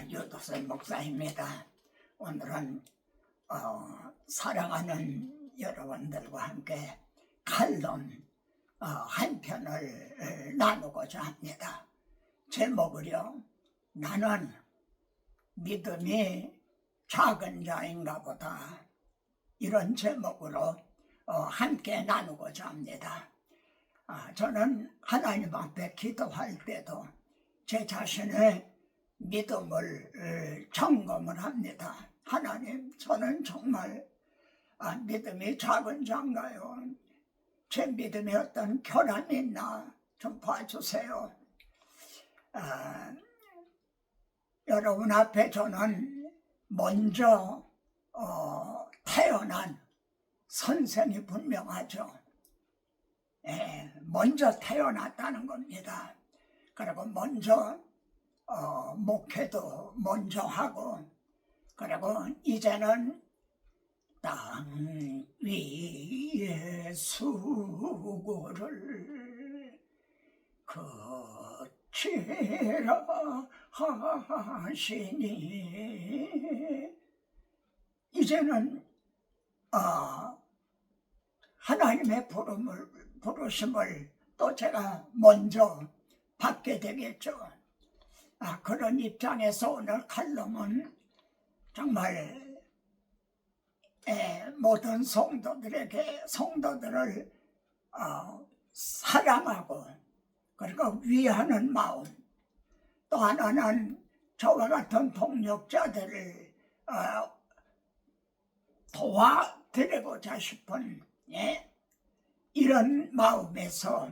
유도선 목사입니다. 오늘은 사랑하는 여러분들과 함께 칼럼 한 편을 나누고자 합니다. 제목을요, 나는 믿음이 작은 자인가 보다, 이런 제목으로 함께 나누고자 합니다. 저는 하나님 앞에 기도할 때도 제 자신의 믿음을 점검을 합니다. 하나님, 저는 정말 믿음이 작은 자인가요? 제 믿음에 어떤 결함이 있나 좀 봐주세요. 여러분 앞에 저는 먼저 태어난 선생이 분명하죠. 먼저 태어났다는 겁니다. 그리고 먼저 목회도 먼저 하고, 그리고 이제는 땅 위의 수고를 거치라 하시니, 이제는 하나님의 부르심을 또 제가 먼저 받게 되겠죠. 그런 입장에서 오늘 칼럼은 정말 모든 성도들을 사랑하고 그리고 위하는 마음, 또 하나는 저와 같은 동력자들을 도와드리고자 싶은 이런 마음에서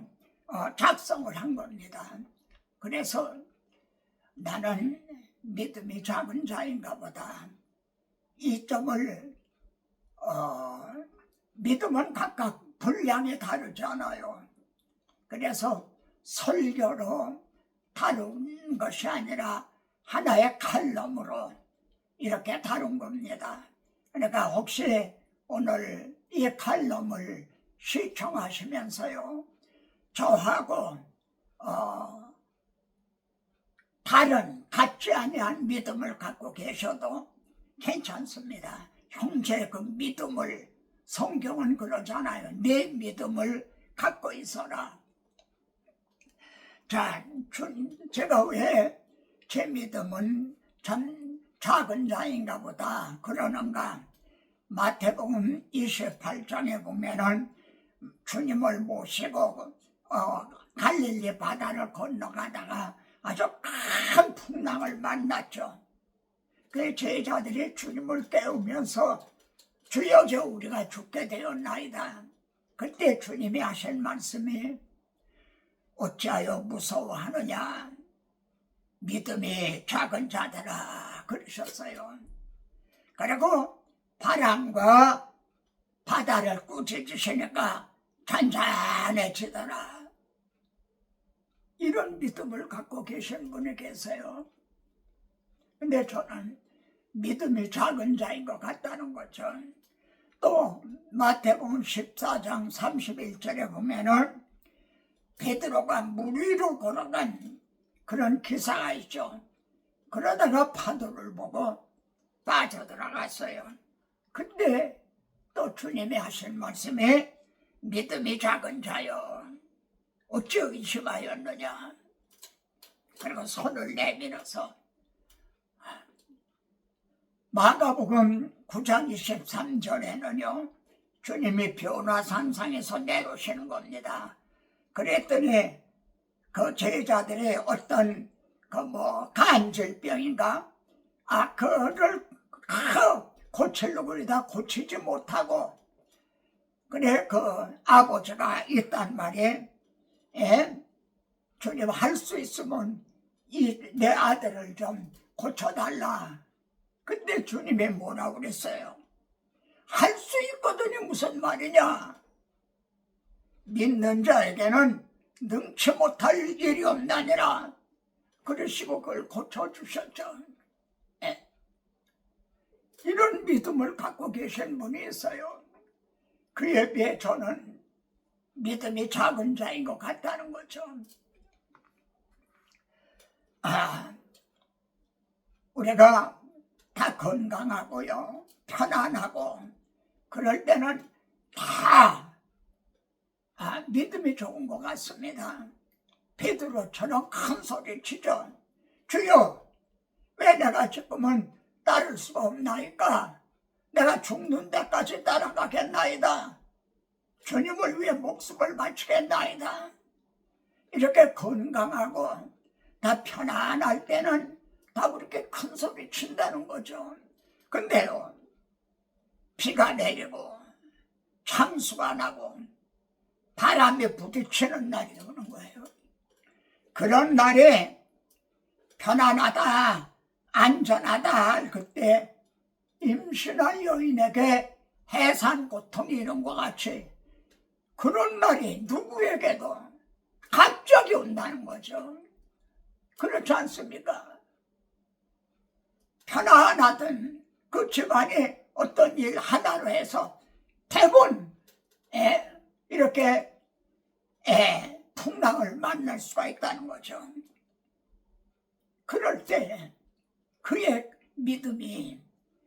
작성을 한 겁니다. 그래서 나는 믿음이 작은 자인가 보다, 이 점을 믿음은 각각 분량이 다르잖아요. 그래서 설교로 다룬 것이 아니라 하나의 칼럼으로 이렇게 다룬 겁니다. 그러니까 혹시 오늘 이 칼럼을 시청하시면서요, 저하고 다른 같지 아니한 믿음을 갖고 계셔도 괜찮습니다. 형제 그 믿음을, 성경은 그러잖아요. 내 믿음을 갖고 있어라. 자, 제가 왜 제 믿음은 참 작은 자인가 보다 그러는가? 마태복음 28장에 보면은 주님을 모시고 갈릴리 바다를 건너가다가 아주 큰 풍랑을 만났죠. 그 제자들이 주님을 깨우면서 주여, 저 우리가 죽게 되었나이다. 그때 주님이 하신 말씀이 어찌하여 무서워하느냐, 믿음이 작은 자들아, 그러셨어요. 그리고 바람과 바다를 꾸짖으시니까 잔잔해지더라. 이런 믿음을 갖고 계신 분이 계세요. 근데 저는 믿음이 작은 자인 것 같다는 거죠. 또 마태복음 14장 31절에 보면은 베드로가 물 위로 걸어간 그런 기사가 있죠. 그러다가 파도를 보고 빠져들어갔어요. 근데 또 주님이 하신 말씀에 믿음이 작은 자여, 어찌 의심하였느냐. 그리고 손을 내밀어서 마가복음 9장 23절에는요, 주님이 변화산상에서 내려오시는 겁니다. 그랬더니 그 제자들의 어떤 간질병인가, 그거를 고치려고 그러다 고치지 못하고, 그래 그 아버지가 있단 말이에요. 주님, 할 수 있으면 내 아들을 좀 고쳐달라. 근데 주님이 뭐라고 그랬어요? 할 수 있거든요. 무슨 말이냐? 믿는 자에게는 능치 못할 일이 없나니라. 그러시고 그걸 고쳐주셨죠. 이런 믿음을 갖고 계신 분이 있어요. 그에 비해 저는 믿음이 작은 자인 것 같다는 거죠. 우리가 다 건강하고요, 편안하고 그럴 때는 다 믿음이 좋은 것 같습니다. 베드로처럼 큰 소리 치죠. 주여, 왜 내가 지금은 따를 수가 없나이까? 내가 죽는 데까지 따라가겠나이다. 주님을 위해 목숨을 바치겠나이다. 이렇게 건강하고 다 편안할 때는 다 그렇게 큰 소리 친다는 거죠. 근데요, 비가 내리고 창수가 나고 바람에 부딪히는 날이 오는 거예요. 그런 날에 편안하다, 안전하다, 그때 임신한 여인에게 해산 고통이 이런 것 같이 그런 날이 누구에게도 갑자기 온다는 거죠. 그렇지 않습니까? 편안하던 그 집안이 어떤 일 하나로 해서 대본 이렇게 풍랑을 만날 수가 있다는 거죠. 그럴 때 그의 믿음이,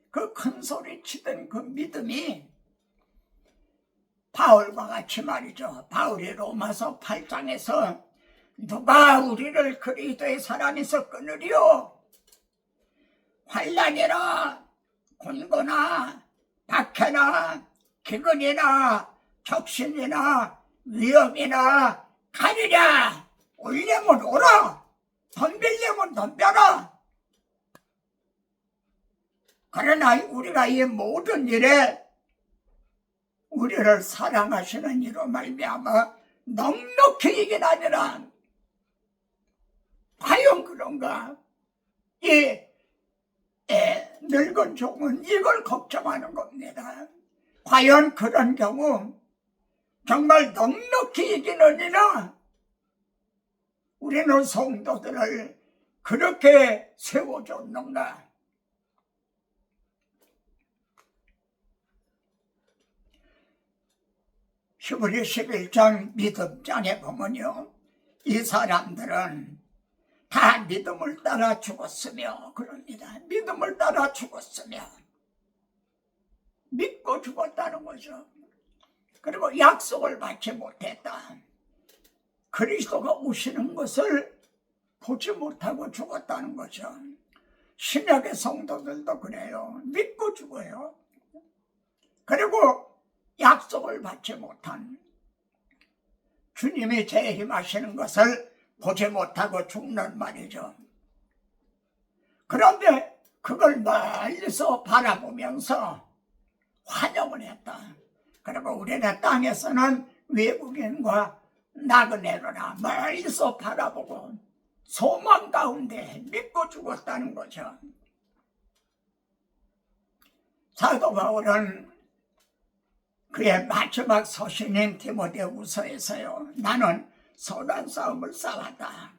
그 큰 소리 치던 그 믿음이 바울과 같이 말이죠. 바울이 로마서 8장에서 누가 우리를 그리스도의 사랑에서 끊으리요? 환난이나 곤고나 박해나 기근이나 적신이나 위험이나 가리랴. 올려면 오라, 덤빌려면 덤벼라. 그러나 우리가 이 모든 일에 우리를 사랑하시는 이로 말미암아 넉넉히 이기나니라. 과연 그런가? 이 늙은 종은 이걸 걱정하는 겁니다. 과연 그런 경우 정말 넉넉히 이기느니라. 우리는 성도들을 그렇게 세워줬는가? 히브리 11장 믿음장에 보면요, 이 사람들은 다 믿음을 따라 죽었으며 그럽니다. 믿음을 따라 죽었으며 믿고 죽었다는 거죠. 그리고 약속을 받지 못했다. 그리스도가 오시는 것을 보지 못하고 죽었다는 거죠. 신약의 성도들도 그래요. 믿고 죽어요. 그리고 약속을 받지 못한, 주님이 재림하시는 것을 보지 못하고 죽는 말이죠. 그런데 그걸 멀리서 바라보면서 환영을 했다. 그리고 우리네 땅에서는 외국인과 나그네로나 멀리서 바라보고 소망 가운데 믿고 죽었다는 거죠. 사도 바울은 그의 마지막 서신인 디모데후서에서요, 나는 선한 싸움을 싸웠다.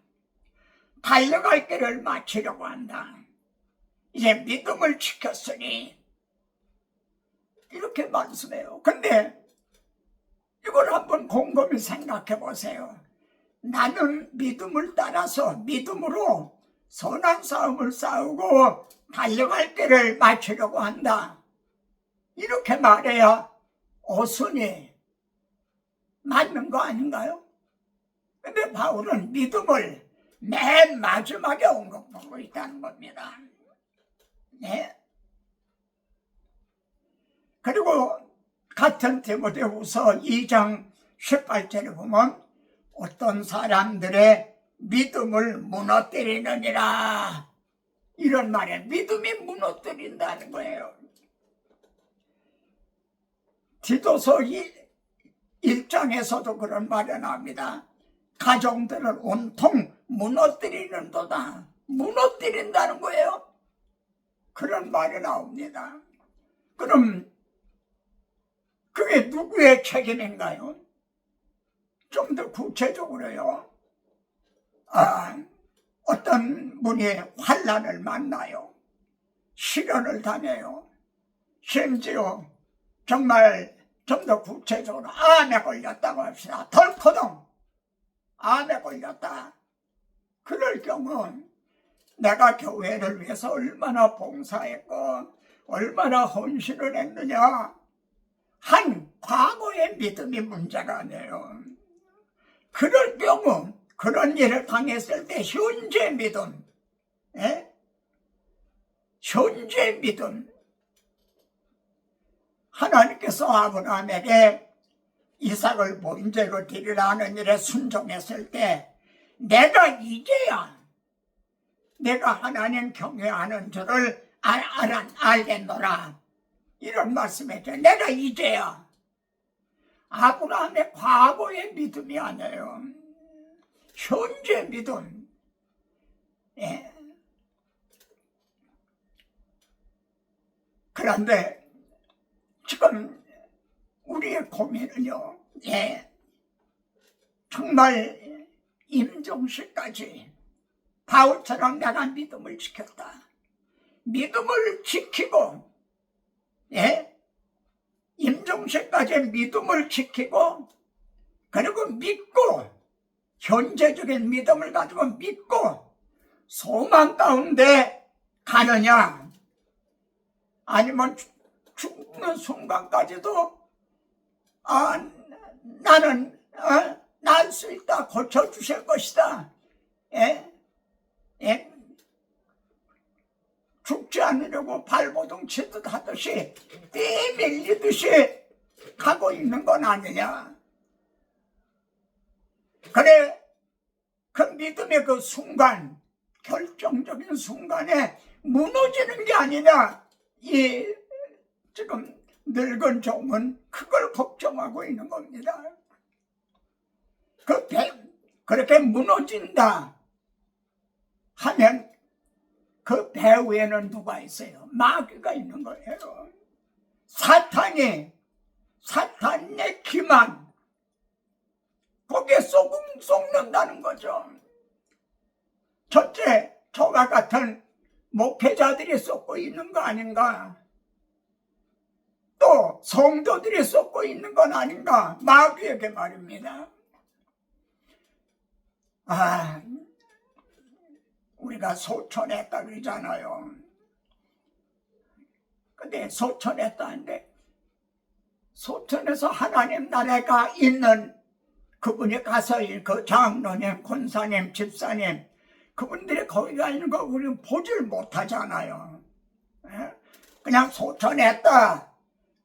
달려갈 길을 마치려고 한다. 이제 믿음을 지켰으니 이렇게 말씀해요. 근데 이걸 한번 곰곰이 생각해 보세요. 나는 믿음을 따라서 믿음으로 선한 싸움을 싸우고 달려갈 길을 마치려고 한다. 이렇게 말해야 오순이 맞는 거 아닌가요? 근데 바울은 믿음을 맨 마지막에 언급하고 있다는 겁니다. 네. 그리고 같은 디모데후서 2장 18절에 보면 어떤 사람들의 믿음을 무너뜨리느니라, 이런 말에 믿음이 무너뜨린다는 거예요. 디도서 1장에서도 그런 말이 나옵니다. 가정들을 온통 무너뜨리는도다. 무너뜨린다는 거예요. 그런 말이 나옵니다. 그럼 그게 누구의 책임인가요? 좀 더 구체적으로요. 어떤 분이 환난을 만나요. 시련을 당해요. 심지어 정말 좀 더 구체적으로 암에 걸렸다고 합시다. 덜커덩 암에 걸렸다. 그럴 경우 내가 교회를 위해서 얼마나 봉사했고 얼마나 헌신을 했느냐 한 과거의 믿음이 문제가 아니에요. 그럴 경우 그런 일을 당했을 때 현재 믿음, 현재 믿음, 하나님께서 아브라함에게 이삭을 번제로 드리라 하는 일에 순종했을 때 내가 이제야 내가 하나님 경외하는 줄을 알겠노라 이런 말씀했죠. 내가 이제야. 아브라함의 과거의 믿음이 아니에요. 현재 믿음. 그런데 지금 우리의 고민은요, 정말 임종식까지 바울처럼 내가 믿음을 지켰다. 믿음을 지키고, 임종식까지 믿음을 지키고, 그리고 믿고, 현재적인 믿음을 가지고 믿고, 소망 가운데 가느냐, 아니면 죽는 순간까지도 나는 날 수 있다, 고쳐주실 것이다, 죽지 않으려고 발버둥 치듯 하듯이 떼 밀리듯이 가고 있는 건 아니냐. 그래, 그 믿음의 그 순간, 결정적인 순간에 무너지는 게 아니냐. 이 지금 늙은 종은 그걸 걱정하고 있는 겁니다. 그렇게 무너진다 하면 그 배 위에는 누가 있어요? 마귀가 있는 거예요. 사탄의 기만, 거기에 속는다는 거죠. 첫째, 저와 같은 목회자들이 쏟고 있는 거 아닌가? 또 성도들이 쏟고 있는 건 아닌가? 마귀에게 말입니다. 우리가 소천했다 그러잖아요. 근데 소천했다는데 소천에서 하나님 나라가 있는 그분이 가서 그 장로님, 권사님, 집사님 그분들이 거기가 있는 거 우리는 보질 못하잖아요. 그냥 소천했다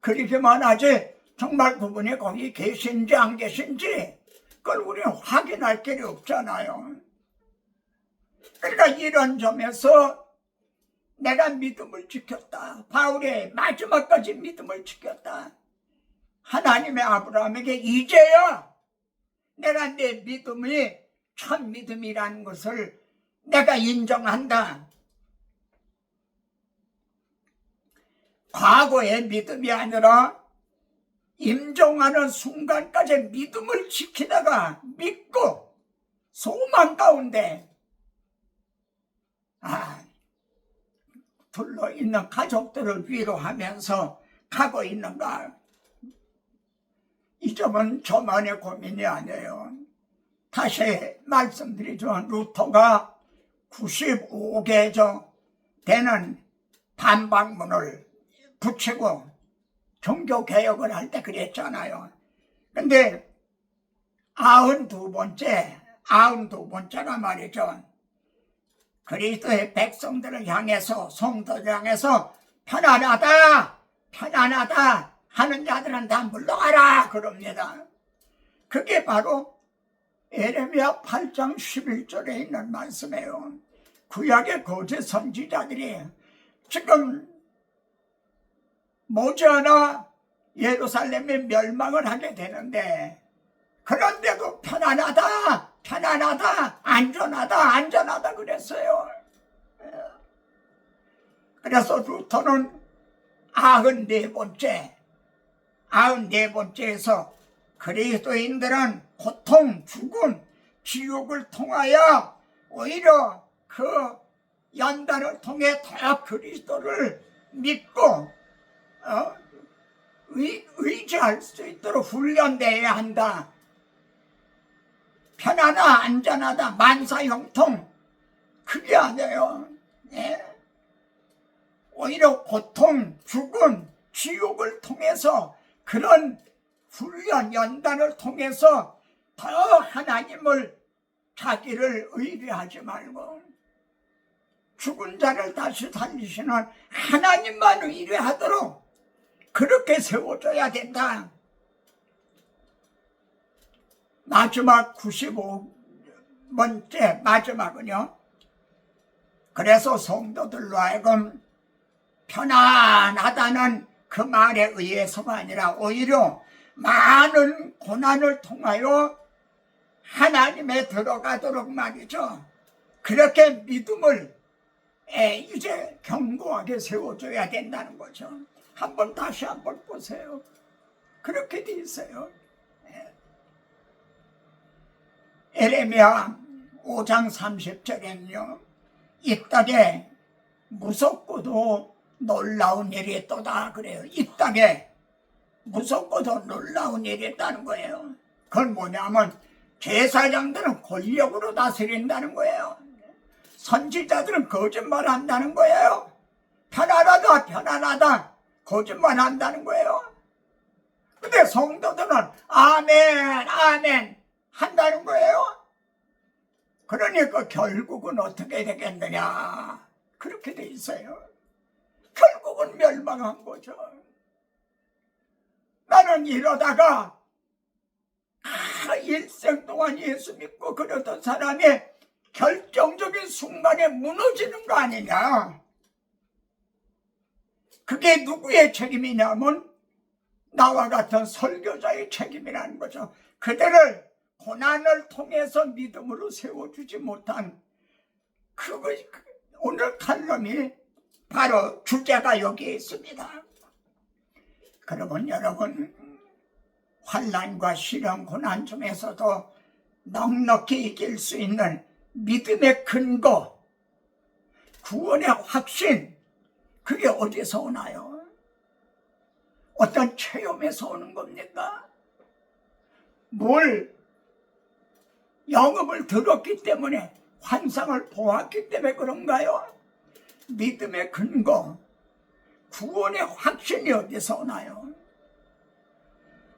그러기만 하지 정말 그분이 거기 계신지 안 계신지 그걸 우리는 확인할 길이 없잖아요. 그러니까 이런 점에서 내가 믿음을 지켰다. 바울의 마지막까지 믿음을 지켰다. 하나님의 아브라함에게 이제야 내가 내 믿음이 참 믿음이라는 것을 내가 인정한다. 과거의 믿음이 아니라 임종하는 순간까지 믿음을 지키다가 믿고 소망 가운데 둘러 있는 가족들을 위로하면서 가고 있는가? 이 점은 저만의 고민이 아니에요. 다시 말씀드리죠. 루터가 95개 되는 반박문을 붙이고 종교개혁을 할 때 그랬잖아요. 근데 92번째가 말이죠. 그리스도의 백성들을 향해서 성도들 향해서 편안하다 하는 자들은 다 물러가라 그럽니다. 그게 바로 에레미야 8장 11절에 있는 말씀이에요. 구약의 거짓 선지자들이 지금 머지않아 예루살렘의 멸망을 하게 되는데 그런데도 편안하다 안전하다 그랬어요. 그래서 루터는 94번째에서 그리스도인들은 고통, 죽음, 지옥을 통하여 오히려 그 연단을 통해 더 그리스도를 믿고 의지할 수 있도록 훈련되어야 한다. 편안하다, 안전하다, 만사형통 그게 아니에요. 예? 오히려 고통, 죽음, 지옥을 통해서 그런 훈련, 연단을 통해서 더 하나님을 자기를 의뢰하지 말고 죽은 자를 다시 살리시는 하나님만 의뢰하도록 그렇게 세워줘야 된다. 마지막 95번째 마지막은요. 그래서 성도들로 하여금 편안하다는 그 말에 의해서가 아니라 오히려 많은 고난을 통하여 하나님에 들어가도록 말이죠. 그렇게 믿음을 이제 견고하게 세워줘야 된다는 거죠. 다시 한번 보세요. 그렇게 돼 있어요. 에레미야 5장 30절에는요. 이 땅에 무섭고도 놀라운 일이 있도다 그래요. 이 땅에 무섭고도 놀라운 일이 있다는 거예요. 그건 뭐냐면 제사장들은 권력으로 다스린다는 거예요. 선지자들은 거짓말한다는 거예요. 편안하다 거짓말한다는 거예요. 근데 성도들은 아멘 한다는 거예요. 그러니까 결국은 어떻게 되겠느냐, 그렇게 돼 있어요. 결국은 멸망한 거죠. 나는 이러다가 일생 동안 예수 믿고 그러던 사람이 결정적인 순간에 무너지는 거 아니냐. 그게 누구의 책임이냐면 나와 같은 설교자의 책임이라는 거죠. 그들을 고난을 통해서 믿음으로 세워주지 못한 오늘 칼럼이 바로 주제가 여기에 있습니다. 그러면 여러분, 환난과 시련 고난 중에서도 넉넉히 이길 수 있는 믿음의 근거, 구원의 확신, 그게 어디서 오나요? 어떤 체험에서 오는 겁니까? 영업을 들었기 때문에, 환상을 보았기 때문에 그런가요? 믿음의 근거, 구원의 확신이 어디서 오나요?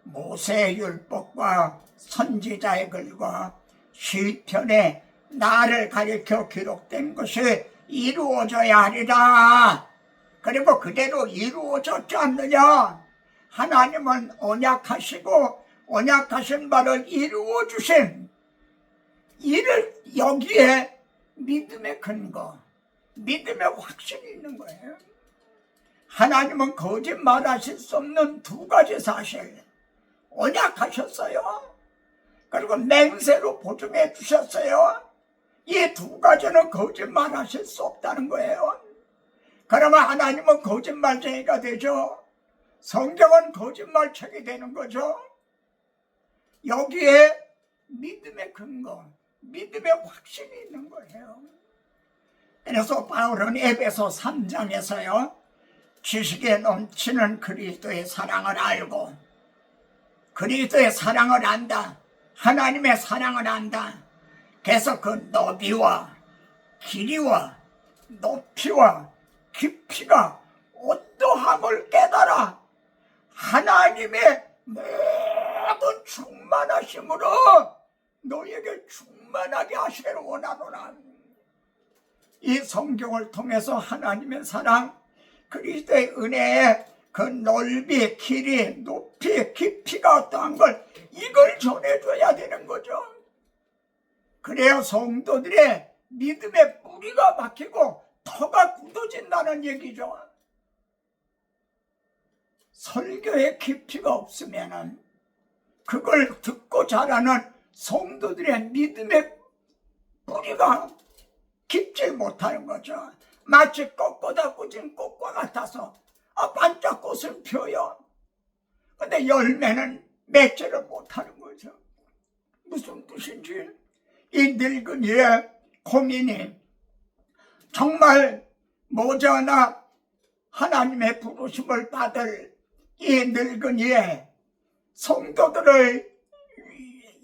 모세의 율법과 선지자의 글과 시편에 나를 가리켜 기록된 것이 이루어져야 하리라. 그리고 그대로 이루어졌지 않느냐? 하나님은 언약하시고 언약하신 바를 이루어 주신 이를 여기에 믿음의 근거, 믿음의 확신이 있는 거예요. 하나님은 거짓말하실 수 없는 두 가지 사실, 언약하셨어요. 그리고 맹세로 보증해 주셨어요. 이 두 가지는 거짓말하실 수 없다는 거예요. 그러면 하나님은 거짓말쟁이가 되죠. 성경은 거짓말책이 되는 거죠. 여기에 믿음의 근거, 믿음의 확신이 있는 거예요. 그래서 바울은 에베소 3장에서요. 지식에 넘치는 그리스도의 사랑을 알고, 그리스도의 사랑을 안다. 하나님의 사랑을 안다. 그래서 그 너비와 길이와 높이와 깊이가 어떠함을 깨달아 하나님의 모든 충만하심으로 너에게 충만하게 하시기를 원하노라. 이 성경을 통해서 하나님의 사랑, 그리스도의 은혜의 그 넓이, 길이, 높이, 깊이가 어떠한 걸, 이걸 전해줘야 되는 거죠. 그래야 성도들의 믿음의 뿌리가 박히고 터가 굳어진다는 얘기죠. 설교의 깊이가 없으면은 그걸 듣고 자라는 성도들의 믿음의 뿌리가 깊지 못하는 거죠. 마치 꽃보다 꽂은 꽃과 같아서 반짝 꽃은 펴요. 근데 열매는 맺지를 못하는 거죠. 무슨 뜻인지 이 늙은이의 고민이 정말 모자나 하나님의 부르심을 받을 이 늙은이의 성도들을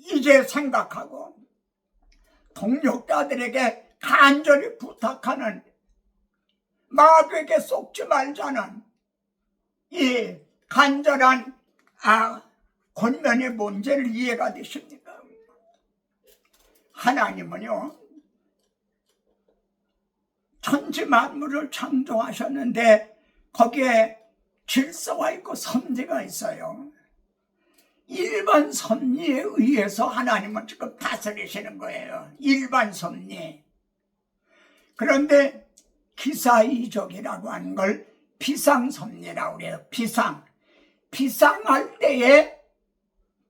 이제 생각하고 동력자들에게 간절히 부탁하는, 마귀에게 속지 말자는 이 간절한 권면의 문제를 이해가 되십니까? 하나님은요, 천지 만물을 창조하셨는데 거기에 질서가 있고 섭리가 있어요. 일반 섭리에 의해서 하나님은 지금 다스리시는 거예요. 일반 섭리. 그런데 기사이적이라고 하는 걸 비상섭리라고 그래요. 비상할 때에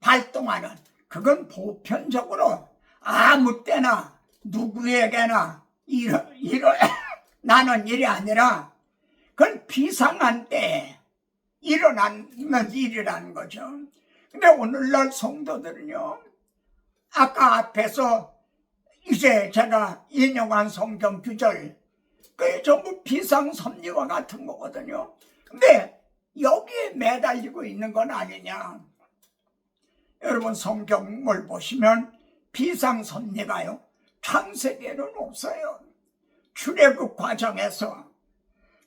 발동하는, 그건 보편적으로 아무 때나 누구에게나 나는 일이 아니라 그건 비상한 때에 일어나는 일이라는 거죠. 근데 오늘날 성도들은요, 아까 앞에서 이제 제가 인용한 성경 구절, 그게 전부 비상섭리와 같은 거거든요. 근데 여기에 매달리고 있는 건 아니냐. 여러분 성경을 보시면 비상섭리가요, 창세기에는 없어요. 출애굽 과정에서,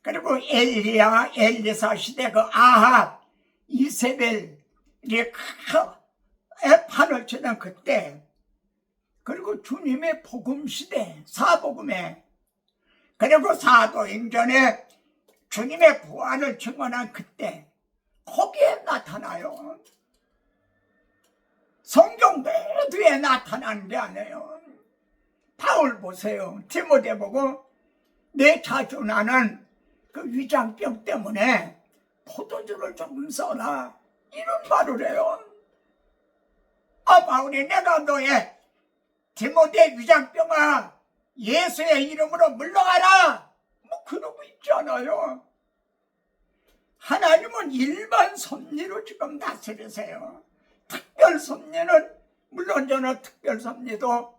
그리고 엘리야 엘리사 시대 그 아합 이세벨이 판을 치던 그때, 그리고 주님의 복음 시대 사복음에, 그리고 사도행전에 주님의 부활을 증언한 그때, 거기에 나타나요. 성경 모두에 나타나는 게 아니에요. 바울 보세요. 디모데 보고 내 자주나는 그 위장병 때문에 포도주를 조금 써라, 이런 말을 해요. 바울이 내가 너의 디모데 위장병아 예수의 이름으로 물러가라, 뭐 그러고 있잖아요. 하나님은 일반 섭리로 지금 다스리세요. 특별 섭리는 물론 저는 특별 섭리도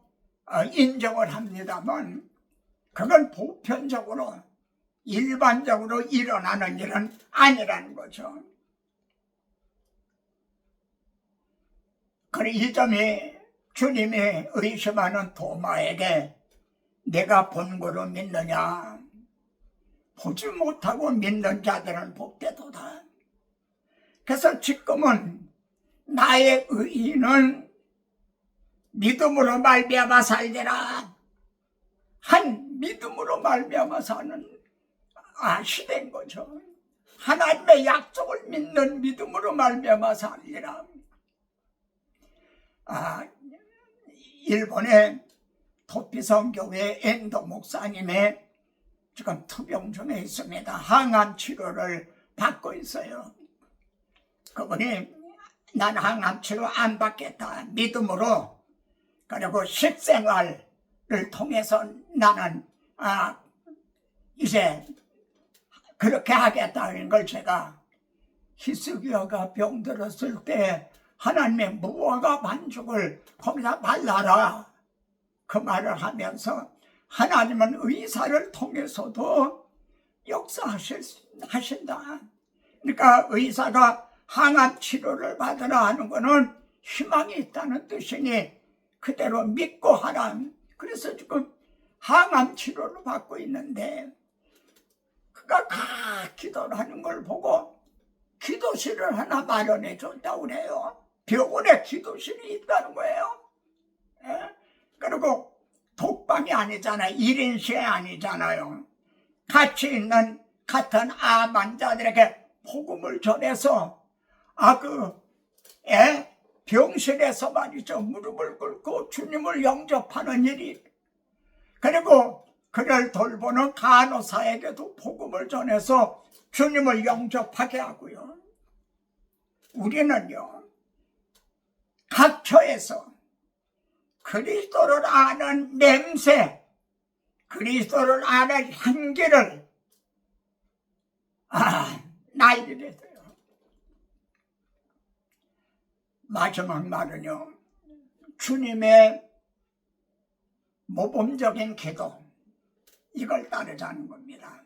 인정을 합니다만, 그건 보편적으로 일반적으로 일어나는 일은 아니라는 거죠. 그래, 이 점이 주님이 의심하는 도마에게 내가 본고로 믿느냐, 보지 못하고 믿는 자들은 복되도다. 그래서 지금은 나의 의인은 믿음으로 말미암아 살리라, 한 믿음으로 말미암아 사는 시대인 거죠. 하나님의 약속을 믿는 믿음으로 말미암아 살리라. 일본의 도피성 교회 엔도 목사님의 지금 투병 중에 있습니다. 항암 치료를 받고 있어요. 그분이 난 항암 치료 안 받겠다, 믿음으로, 그리고 식생활을 통해서 나는 이제 그렇게 하겠다는 걸, 제가 히스기야가 병들었을 때 하나님의 무화과 반죽을 거기다 발라라, 그 말을 하면서 하나님은 의사를 통해서도 역사하신다. 그러니까 의사가 항암 치료를 받으라 하는 것은 희망이 있다는 뜻이니 그대로 믿고 하라. 그래서 지금 항암 치료를 받고 있는데, 그가 다 기도를 하는 걸 보고 기도실을 하나 마련해 줬다고 그래요. 병원에 기도실이 있다는 거예요. 그리고 독방이 아니잖아요. 1인실이 아니잖아요. 같이 있는 같은 암 환자들에게 복음을 전해서 병실에서 말이죠, 무릎을 꿇고 주님을 영접하는 일이, 그리고 그를 돌보는 간호사에게도 복음을 전해서 주님을 영접하게 하고요. 우리는요, 각처에서 그리스도를 아는 냄새, 그리스도를 아는 향기를 날리게 돼요. 마지막 말은요, 주님의 모범적인 기도, 이걸 따르자는 겁니다.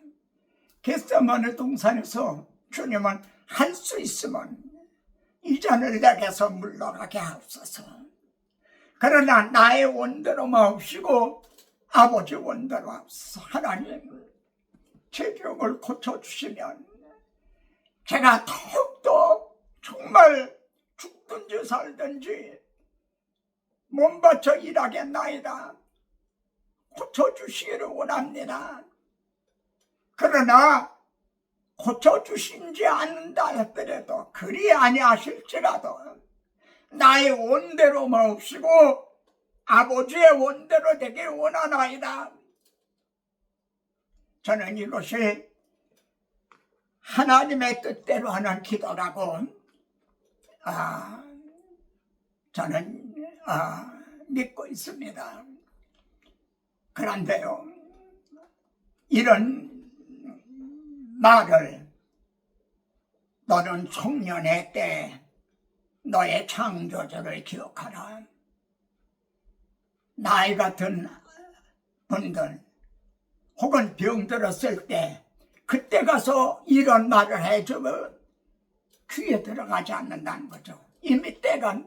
겟세마네 동산에서 주님은 할 수 있으면 이 잔을 내게서 물러가게 하옵소서. 그러나 나의 원대로 마옵시고 아버지 원대로 하나님 제 병을 고쳐주시면 제가 더욱더 정말 죽든지 살든지 몸 바쳐 일하겠나이다. 고쳐주시기를 원합니다. 그러나 고쳐주신지 않는다 했더라도 그리 아니하실지라도 나의 원대로 마옵시고 아버지의 원대로 되길 원하나이다. 저는 이것이 하나님의 뜻대로 하는 기도라고 저는 믿고 있습니다. 그런데요, 이런 말을 너는 청년의 때 너의 창조주를 기억하라. 나이 같은 분들 혹은 병들었을 때 그때 가서 이런 말을 해주면 귀에 들어가지 않는다는 거죠. 이미 때를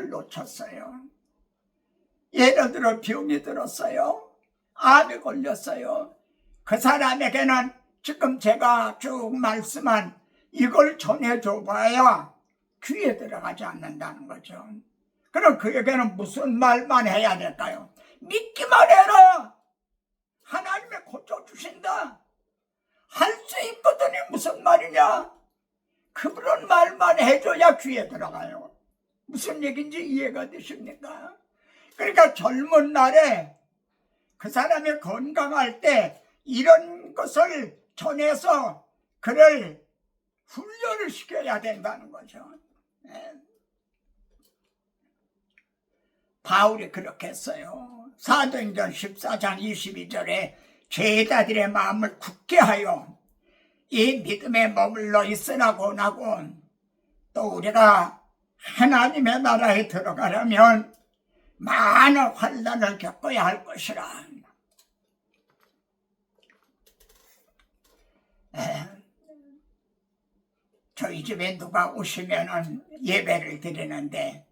놓쳤어요. 예를 들어 병이 들었어요. 암이 걸렸어요. 그 사람에게는 지금 제가 쭉 말씀한 이걸 전해줘 봐야 귀에 들어가지 않는다는 거죠. 그럼 그에게는 무슨 말만 해야 될까요? 믿기만 해라. 하나님이 고쳐주신다. 할 수 있거든요. 무슨 말이냐? 그런 말만 해줘야 귀에 들어가요. 무슨 얘기인지 이해가 되십니까? 그러니까 젊은 날에 그 사람이 건강할 때 이런 것을 전해서 그를 훈련을 시켜야 된다는 거죠. 바울이 그렇게 했어요. 사도행전 14장 22절에 제자들의 마음을 굳게 하여 이 믿음에 머물러 있으라고 하고 또 우리가 하나님의 나라에 들어가려면 많은 환난을 겪어야 할 것이라. 저희 집에 누가 오시면은 예배를 드리는데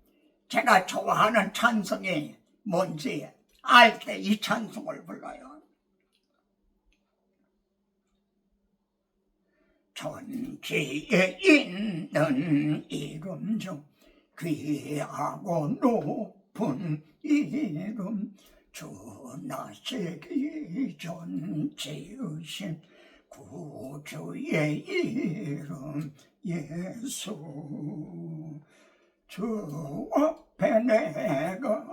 제가 좋아하는 찬송이 뭔지 알 때 이 찬송을 불러요. 천지에 있는 이름 중 귀하고 높은 이름 주 나시기 전 지으신 구주의 이름 예수 주 앞에 내가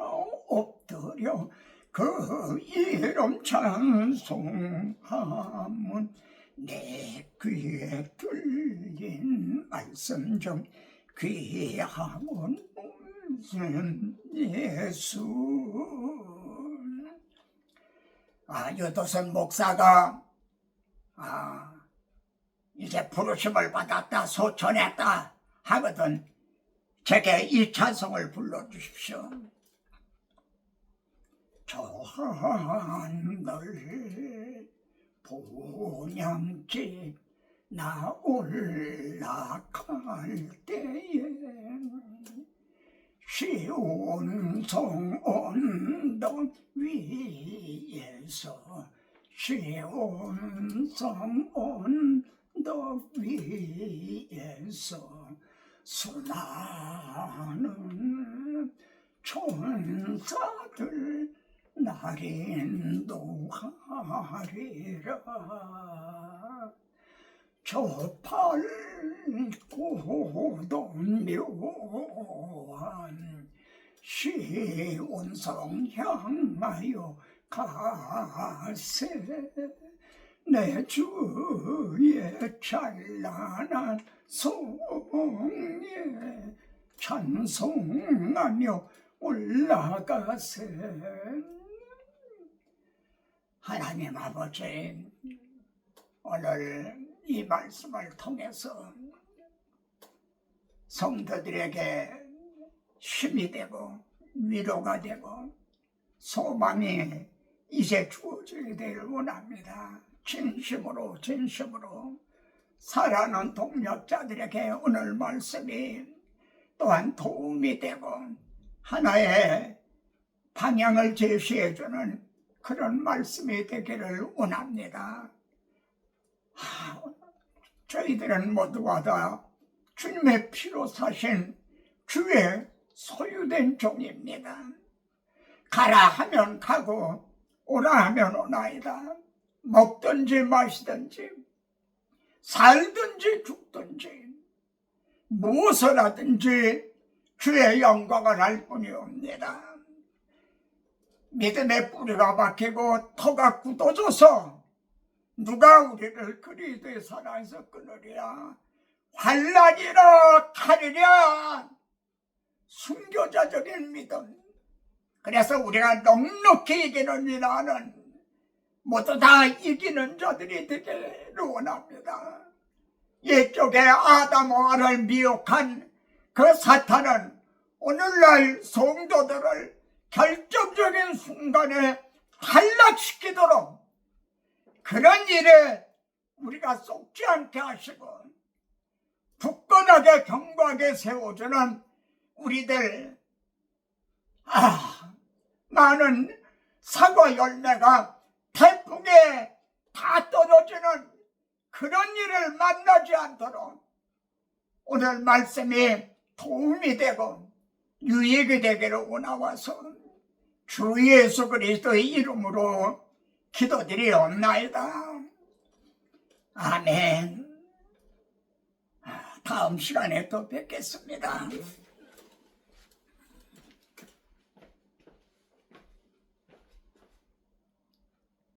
엎드려 그 이름 찬송하면 내 귀에 들린 말씀 중 귀하고 높은 예수. 유도선 목사가 이제 부르심을 받았다 소천했다 하거든 제게 이 찬송을 불러주십시오. 저 하늘 본향집 나 올라갈 때에 시온 성 언덕 위에서 시온 성 언덕 위에서 수많은 천사들 날 인도하리라. 저 밝고도 묘한 시온성 향하여 가세. 내 주의 찬란한 성에 찬송하며 올라가세. 하나님 아버지, 오늘 이 말씀을 통해서 성도들에게 힘이 되고 위로가 되고 소망이 이제 주어지게 되길 원합니다. 진심으로 사랑하는 동역자들에게 오늘 말씀이 또한 도움이 되고 하나의 방향을 제시해주는 그런 말씀이 되기를 원합니다. 저희들은 모두가 다 주님의 피로 사신 주의 소유된 종입니다. 가라 하면 가고 오라 하면 오나이다. 먹든지 마시든지 살든지 죽든지 무엇을 하든지 주의 영광을 할 뿐이옵니다. 믿음의 뿌리가 박히고 터가 굳어져서 누가 우리를 그리스도의 사랑에서 끊으랴. 환난이라 칼이랴. 순교자적인 믿음. 그래서 우리가 넉넉히 이기느니라 하는 모두 다 이기는 자들이 되기를 원합니다. 이쪽에 아담과를 미혹한 그 사탄은 오늘날 성도들을 결정적인 순간에 탈락시키도록 그런 일에 우리가 속지 않게 하시고 굳건하게 견고하게 세워주는 우리들, 많은 사과 열매가 태풍에 다 떨어지는 그런 일을 만나지 않도록 오늘 말씀이 도움이 되고 유익이 되기를 원하와서 주 예수 그리스도의 이름으로 기도드리옵나이다. 아멘. 다음 시간에 또 뵙겠습니다.